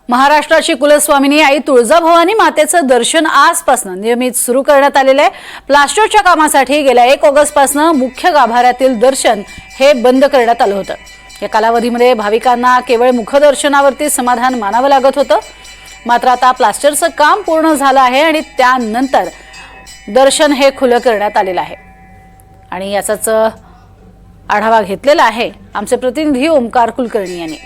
महाराष्ट्राची कुलस्वामिनी आई तुळजाभवानी मातेचं दर्शन आजपासून नियमित सुरू करण्यात आलेलं आहे। प्लास्टरच्या कामासाठी गेल्या 1 ऑगस्टपासून मुख्य गाभाऱ्यातील दर्शन हे बंद करण्यात आलं होतं। या कालावधीमध्ये भाविकांना केवळ मुखदर्शनावरती समाधान मानावं लागत होतं। मात्र आता प्लास्टरचं काम पूर्ण झालं आहे आणि त्यानंतर दर्शन हे खुलं करण्यात आलेलं आहे आणि याचाच आढावा घेतलेला आहे आमचे प्रतिनिधी ओमकार कुलकर्णी यांनी।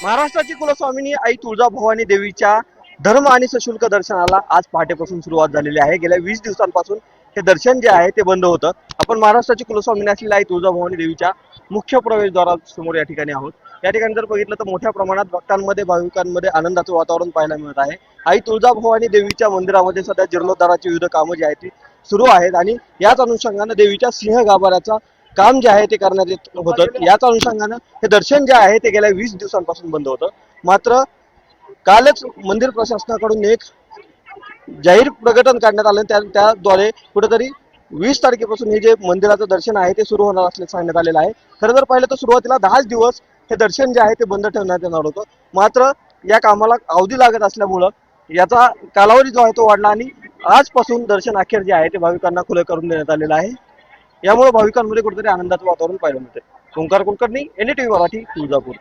महाराष्ट्राची कुलस्वामिनी आई तुळजाभवानी देवीच्या धर्म आणि सशुल्क दर्शनाला आज पहाटेपासून सुरुवात झालेली आहे। गेल्या 20 दिवसांपासून हे दर्शन जे आहे ते बंद होतं। आपण महाराष्ट्राची कुलस्वामिनी असलेल्या आई तुळजाभवानी देवीच्या मुख्य प्रवेशद्वारासमोर या ठिकाणी आहोत। या ठिकाणी जर बघितलं तर मोठ्या प्रमाणात भक्तांमध्ये भाविकांमध्ये आनंदाचं वातावरण पाहायला मिळत आहे। आई तुळजाभवानी देवीच्या मंदिरामध्ये सध्या जीर्णोद्धाराची विविध कामं जी आहेत ती सुरू आहेत आणि याच अनुषंगाने देवीच्या सिंह गाभाऱ्याचा काम जे आहे ते करण्यात येत होतं। याच अनुषंगाने हे दर्शन जे आहे ते गेल्या 20 दिवसांपासून बंद होतं। मात्र कालच मंदिर प्रशासनाकडून एक जाहीर प्रकटन काढण्यात आलं, त्याद्वारे कुठेतरी 20 तारखेपासून हे जे मंदिराचं दर्शन आहे ते सुरू होणार असल्याचं सांगण्यात आलेलं आहे। खरं तर पाहिलं तर सुरुवातीला 10 दिवस हे दर्शन जे आहे ते बंद ठेवण्यात येणार होतं। मात्र या कामाला अवधी लागत असल्यामुळं याचा कालावधी जो आहे तो वाढला आणि आजपासून दर्शन अखेर जे आहे ते भाविकांना खुले करून देण्यात आलेलं आहे। यामुळे भाविकांमध्ये कुठेतरी आनंदाचं वातावरण पाहायला मिळते। ओंकार कुलकर्णी, NDTV मराठी, तुळजापूर।